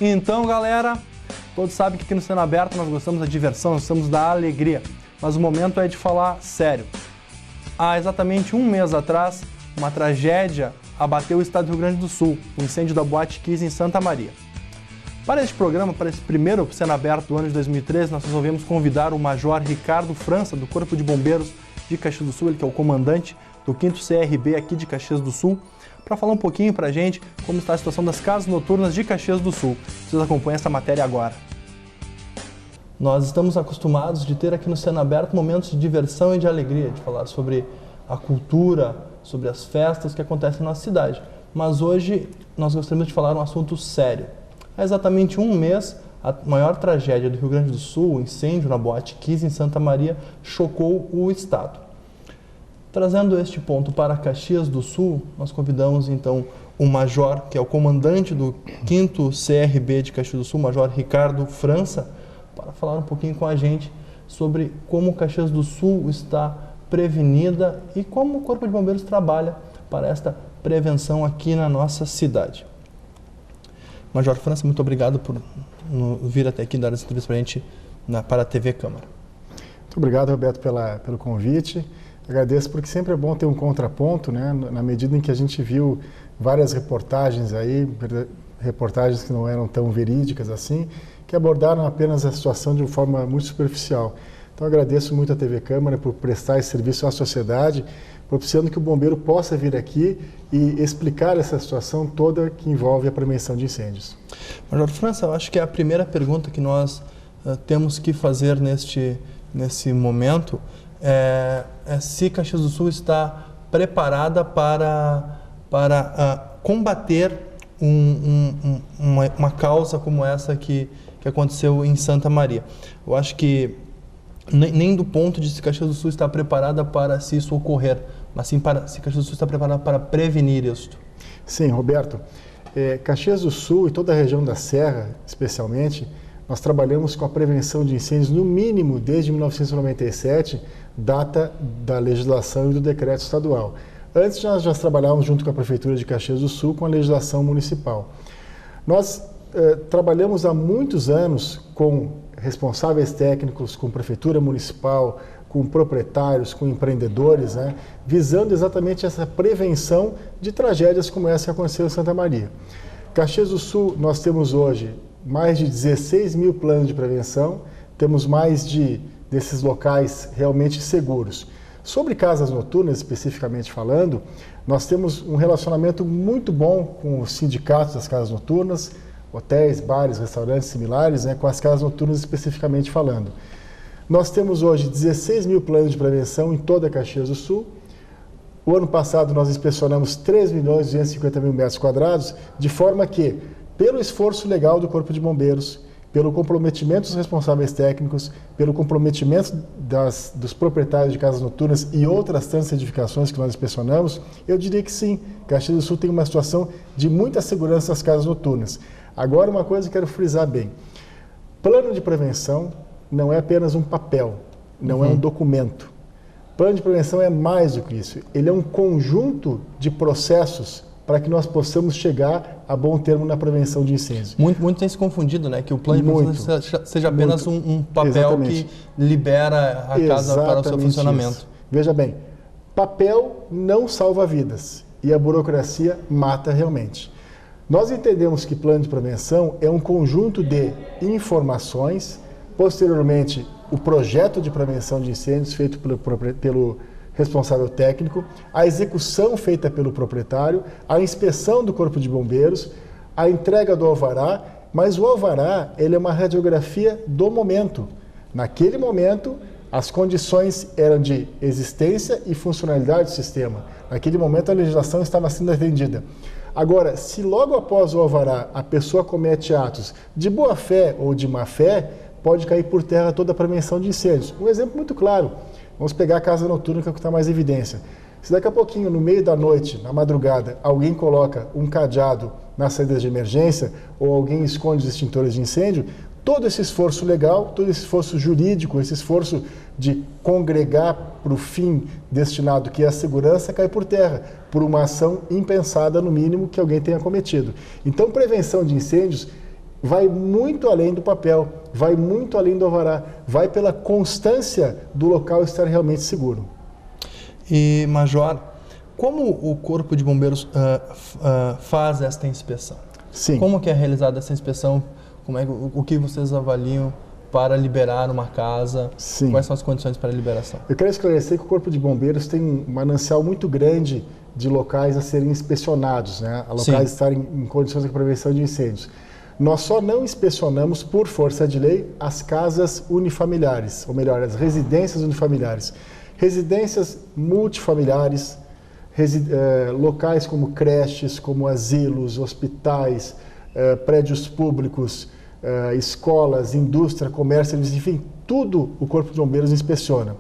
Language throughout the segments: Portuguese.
Então, galera, todos sabem que aqui no Cena Aberta nós gostamos da diversão, nós gostamos da alegria, mas o momento é de falar sério. Há exatamente um mês atrás, uma tragédia abateu o estado do Rio Grande do Sul, o incêndio da Boate Kiss em Santa Maria. Para este programa, para esse primeiro Cena Aberta do ano de 2013, nós resolvemos convidar o Major Ricardo França, do Corpo de Bombeiros de Caxias do Sul, ele que é o comandante do 5º CRB aqui de Caxias do Sul, para falar um pouquinho para a gente como está a situação das casas noturnas de Caxias do Sul. Vocês acompanham essa matéria agora. Nós estamos acostumados de ter aqui no Cena Aberta momentos de diversão e de alegria, de falar sobre a cultura, sobre as festas que acontecem na nossa cidade. Mas hoje nós gostaríamos de falar um assunto sério. Há exatamente um mês, a maior tragédia do Rio Grande do Sul, o incêndio na Boate Kiss em Santa Maria, chocou o estado. Trazendo este ponto para Caxias do Sul, nós convidamos então o Major, que é o comandante do 5º CRB de Caxias do Sul, Major Ricardo França, para falar um pouquinho com a gente sobre como Caxias do Sul está prevenida e como o Corpo de Bombeiros trabalha para esta prevenção aqui na nossa cidade. Major França, muito obrigado por vir até aqui dar essa entrevista para a gente para a TV Câmara. Muito obrigado, Roberto, pelo convite. Agradeço porque sempre é bom ter um contraponto, né? Na medida em que a gente viu várias reportagens aí, reportagens que não eram tão verídicas assim, que abordaram apenas a situação de uma forma muito superficial. Então agradeço muito a TV Câmara por prestar esse serviço à sociedade, propiciando que o bombeiro possa vir aqui e explicar essa situação toda que envolve a prevenção de incêndios. Major França, eu acho que é a primeira pergunta que nós temos que fazer nesse momento é se Caxias do Sul está preparada para combater uma causa como essa que aconteceu em Santa Maria. Eu acho que nem do ponto de se Caxias do Sul está preparada para se isso ocorrer, mas sim se Caxias do Sul está preparada para prevenir isto. Sim, Roberto. Caxias do Sul e toda a região da Serra, especialmente, nós trabalhamos com a prevenção de incêndios no mínimo desde 1997, data da legislação e do decreto estadual. Antes nós já trabalhávamos junto com a Prefeitura de Caxias do Sul com a legislação municipal. Nós trabalhamos há muitos anos com responsáveis técnicos, com Prefeitura Municipal, com proprietários, com empreendedores, né, visando exatamente essa prevenção de tragédias como essa que aconteceu em Santa Maria. Caxias do Sul, nós temos hoje mais de 16 mil planos de prevenção, temos mais desses locais realmente seguros. Sobre casas noturnas, especificamente falando, nós temos um relacionamento muito bom com os sindicatos das casas noturnas, hotéis, bares, restaurantes similares, né, com as casas noturnas especificamente falando. Nós temos hoje 16 mil planos de prevenção em toda a Caxias do Sul. O ano passado nós inspecionamos 3.250.000 metros quadrados, de forma que, pelo esforço legal do Corpo de Bombeiros, pelo comprometimento dos responsáveis técnicos, pelo comprometimento dos proprietários de casas noturnas e outras tantas edificações que nós inspecionamos, eu diria que sim, Caxias do Sul tem uma situação de muita segurança nas casas noturnas. Agora, uma coisa que eu quero frisar bem, plano de prevenção não é apenas um papel, não é um documento. Plano de prevenção é mais do que isso, ele é um conjunto de processos para que nós possamos chegar a bom termo na prevenção de incêndios. Muito tem se confundido, né? Que o plano de prevenção seja apenas um papel exatamente. Que libera a casa para o seu funcionamento. Isso. Veja bem, papel não salva vidas e a burocracia mata realmente. Nós entendemos que plano de prevenção é um conjunto de informações, posteriormente o projeto de prevenção de incêndios feito pelo responsável técnico, a execução feita pelo proprietário, a inspeção do Corpo de Bombeiros, a entrega do alvará, mas o alvará ele é uma radiografia do momento. Naquele momento, as condições eram de existência e funcionalidade do sistema. Naquele momento, a legislação estava sendo atendida. Agora, se logo após o alvará a pessoa comete atos de boa fé ou de má fé, pode cair por terra toda a prevenção de incêndios. Um exemplo muito claro. Vamos pegar a casa noturna, que é o que está mais em evidência. Se daqui a pouquinho, no meio da noite, na madrugada, alguém coloca um cadeado nas saídas de emergência ou alguém esconde os extintores de incêndio, todo esse esforço legal, todo esse esforço jurídico, esse esforço de congregar para o fim destinado, que é a segurança, cai por terra, por uma ação impensada, no mínimo, que alguém tenha cometido. Então, prevenção de incêndios vai muito além do papel, vai muito além do alvará, vai pela constância do local estar realmente seguro. E, Major, como o Corpo de Bombeiros faz esta inspeção? Sim. Como que é realizada essa inspeção? O que vocês avaliam para liberar uma casa? Sim. Quais são as condições para a liberação? Eu quero esclarecer que o Corpo de Bombeiros tem um manancial muito grande de locais a serem inspecionados, né? A locais a estarem em condições de prevenção de incêndios. Nós só não inspecionamos, por força de lei, as casas unifamiliares, ou melhor, as residências unifamiliares. Residências multifamiliares, locais como creches, como asilos, hospitais, prédios públicos, escolas, indústria, comércio, enfim, tudo o Corpo de Bombeiros inspeciona.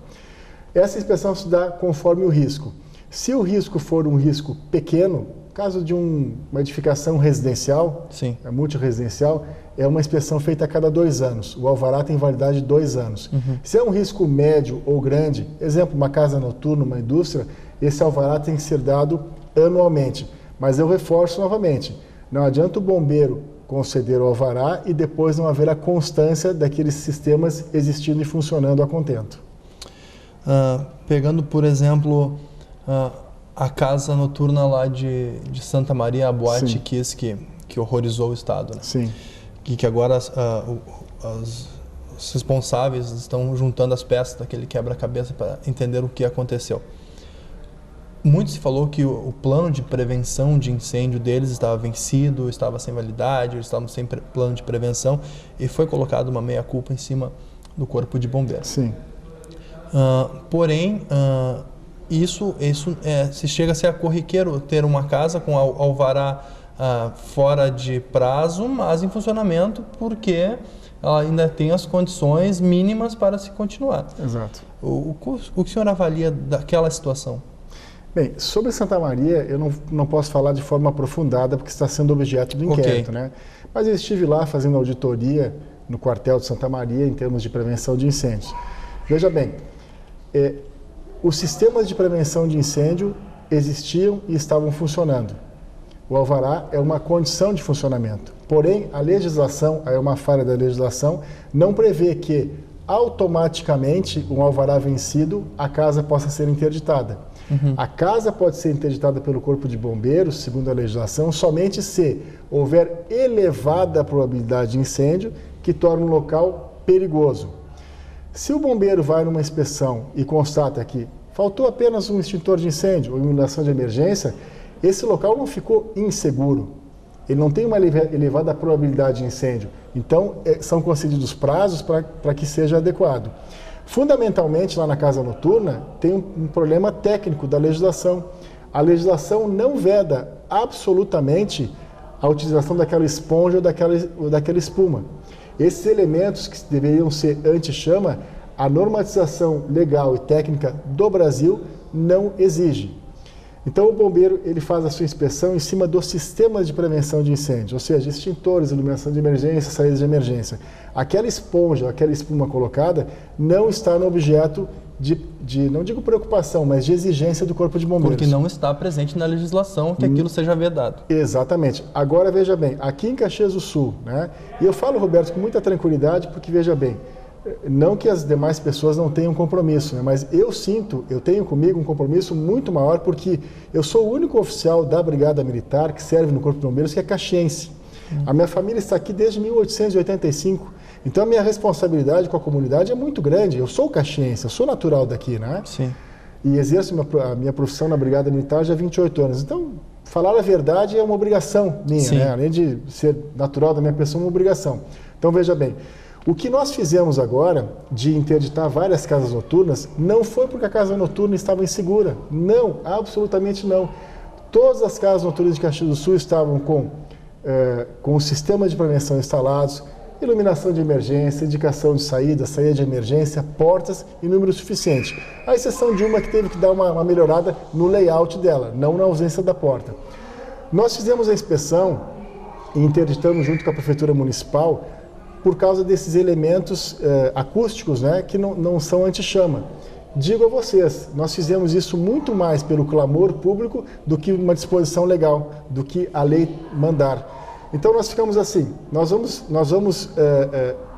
Essa inspeção se dá conforme o risco. Se o risco for um risco pequeno, caso de uma edificação residencial, multiresidencial, é uma inspeção feita a cada 2 anos. O alvará tem validade de 2 anos. Se é um risco médio ou grande, exemplo, uma casa noturna, uma indústria, esse alvará tem que ser dado anualmente. Mas eu reforço novamente, não adianta o bombeiro conceder o alvará e depois não haver a constância daqueles sistemas existindo e funcionando a contento. Pegando, por exemplo, a casa noturna lá de Santa Maria, a Boate Kiss, que horrorizou o estado, né? Sim. Que agora os responsáveis estão juntando as peças daquele quebra-cabeça para entender o que aconteceu. Muito se falou que o plano de prevenção de incêndio deles estava vencido, estava sem validade, eles estavam sem plano de prevenção e foi colocado uma meia-culpa em cima do Corpo de Bombeiros. Sim. Porém, isso se chega a ser corriqueiro ter uma casa com alvará fora de prazo, mas em funcionamento porque ela ainda tem as condições mínimas para se continuar. Exato. O que o senhor avalia daquela situação? Bem, sobre Santa Maria, eu não posso falar de forma aprofundada porque está sendo objeto do inquérito, né? Mas eu estive lá fazendo auditoria no quartel de Santa Maria em termos de prevenção de incêndios. Veja bem, os sistemas de prevenção de incêndio existiam e estavam funcionando. O alvará é uma condição de funcionamento. Porém, a legislação, é uma falha da legislação, não prevê que automaticamente um alvará vencido, a casa possa ser interditada. A casa pode ser interditada pelo Corpo de Bombeiros, segundo a legislação, somente se houver elevada probabilidade de incêndio que torne o local perigoso. Se o bombeiro vai numa inspeção e constata que faltou apenas um extintor de incêndio ou iluminação de emergência, esse local não ficou inseguro. Ele não tem uma elevada probabilidade de incêndio. Então, são concedidos prazos para que seja adequado. Fundamentalmente, lá na casa noturna, tem um problema técnico da legislação. A legislação não veda absolutamente a utilização daquela esponja ou daquela espuma. Esses elementos que deveriam ser anti-chama, a normatização legal e técnica do Brasil não exige. Então o bombeiro ele faz a sua inspeção em cima dos sistemas de prevenção de incêndio, ou seja, extintores, iluminação de emergência, saídas de emergência. Aquela esponja, aquela espuma colocada não está no objeto de não digo preocupação, mas de exigência do Corpo de Bombeiros. Porque não está presente na legislação que aquilo seja vedado. Exatamente. Agora veja bem, aqui em Caxias do Sul, né? E eu falo, Roberto, com muita tranquilidade, porque veja bem, não que as demais pessoas não tenham compromisso, né? Mas eu tenho comigo um compromisso muito maior porque eu sou o único oficial da Brigada Militar que serve no Corpo de Bombeiros que é caxiense. A minha família está aqui desde 1885, então a minha responsabilidade com a comunidade é muito grande. Eu sou caxiense, eu sou natural daqui, né? Sim. E exerço a minha profissão na Brigada Militar já há 28 anos. Então, falar a verdade é uma obrigação minha, né? Além de ser natural da minha pessoa, é uma obrigação. Então, veja bem, o que nós fizemos agora de interditar várias casas noturnas não foi porque a casa noturna estava insegura. Não, absolutamente não. Todas as casas noturnas de Caxias do Sul estavam com os sistemas de prevenção instalados, iluminação de emergência, indicação de saída de emergência, portas e número suficiente. A exceção de uma que teve que dar uma melhorada no layout dela, não na ausência da porta. Nós fizemos a inspeção e interditamos junto com a Prefeitura Municipal por causa desses elementos acústicos, né, que não são anti-chama. Digo a vocês, nós fizemos isso muito mais pelo clamor público do que uma disposição legal, do que a lei mandar. Então nós ficamos assim, nós vamos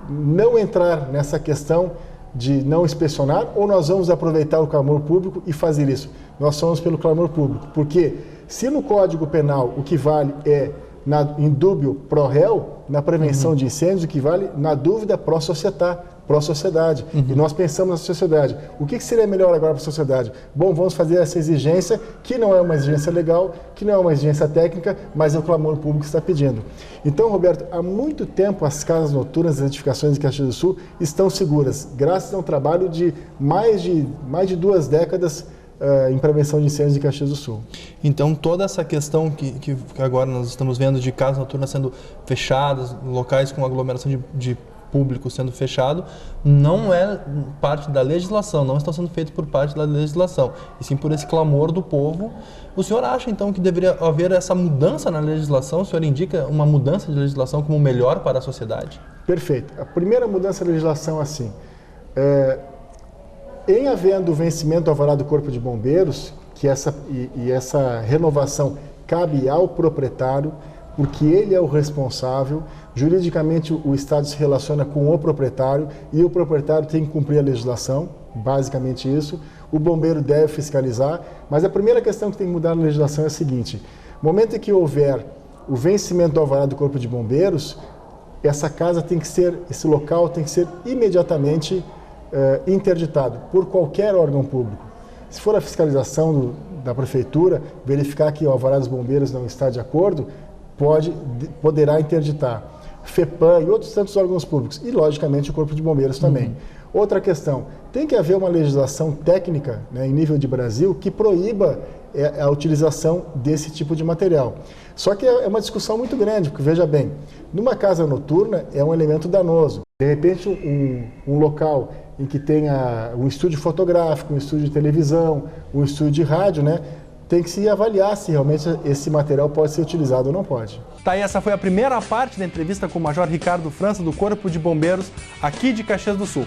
não entrar nessa questão de não inspecionar, ou nós vamos aproveitar o clamor público e fazer isso? Nós somos pelo clamor público, porque se no Código Penal o que vale é in dubio pro réu, na prevenção de incêndios, o que vale na dúvida pro sociedade. E nós pensamos na sociedade. O que seria melhor agora para a sociedade? Bom, vamos fazer essa exigência, que não é uma exigência legal, que não é uma exigência técnica, mas é o clamor público que está pedindo. Então, Roberto, há muito tempo as casas noturnas, as edificações de Caxias do Sul estão seguras, graças a um trabalho de mais de 2 décadas em prevenção de incêndios de Caxias do Sul. Então, toda essa questão que agora nós estamos vendo de casas noturnas sendo fechadas, locais com aglomeração de público sendo fechado, não é parte da legislação, não estão sendo feitos por parte da legislação, e sim por esse clamor do povo. O senhor acha, então, que deveria haver essa mudança na legislação? O senhor indica uma mudança de legislação como melhor para a sociedade? Perfeito. A primeira mudança da legislação é assim, em havendo o vencimento do alvará do Corpo de Bombeiros, que essa renovação cabe ao proprietário, porque ele é o responsável, juridicamente o Estado se relaciona com o proprietário e o proprietário tem que cumprir a legislação, basicamente isso. O bombeiro deve fiscalizar, mas a primeira questão que tem que mudar na legislação é a seguinte: no momento em que houver o vencimento do alvará do Corpo de Bombeiros, esse local tem que ser imediatamente interditado por qualquer órgão público. Se for a fiscalização da prefeitura, verificar que o alvará dos bombeiros não está de acordo, poderá interditar. FEPAM e outros tantos órgãos públicos, e logicamente o Corpo de Bombeiros também. Outra questão, tem que haver uma legislação técnica, né, em nível de Brasil, que proíba a utilização desse tipo de material. Só que é uma discussão muito grande, porque veja bem, numa casa noturna é um elemento danoso. De repente um local em que tenha um estúdio fotográfico, um estúdio de televisão, um estúdio de rádio, né, tem que se avaliar se realmente esse material pode ser utilizado ou não pode. Tá, e essa foi a primeira parte da entrevista com o Major Ricardo França, do Corpo de Bombeiros, aqui de Caxias do Sul.